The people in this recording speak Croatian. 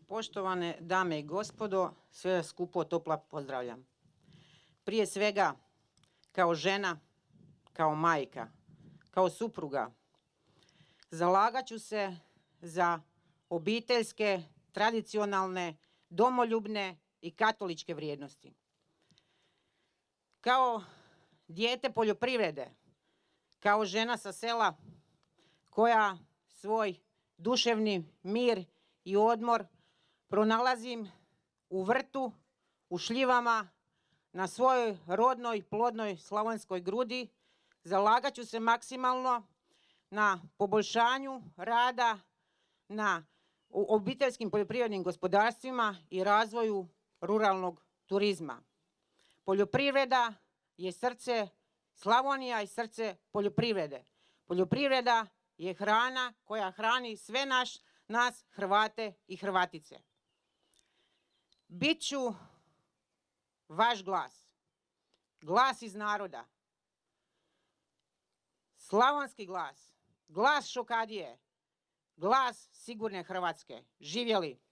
Poštovane dame i gospodo, sve skupo topla pozdravljam. Prije svega, kao žena, kao majka, kao supruga, zalagat ću se za obiteljske, tradicionalne, domoljubne i katoličke vrijednosti. Kao dijete poljoprivrede, kao žena sa sela koja svoj duševni mir i odmor pronalazim u vrtu, u šljivama, na svojoj rodnoj, plodnoj Slavonskoj Grudi, zalagat ću se maksimalno na poboljšanju rada na obiteljskim poljoprivrednim gospodarstvima i razvoju ruralnog turizma. Poljoprivreda je srce Slavonija i srce poljoprivrede. Poljoprivreda je hrana koja hrani sve nas Hrvate i Hrvatice. Bit ću vaš glas, glas iz naroda, slavonski glas, glas Šokadije, glas sigurne Hrvatske. Živjeli!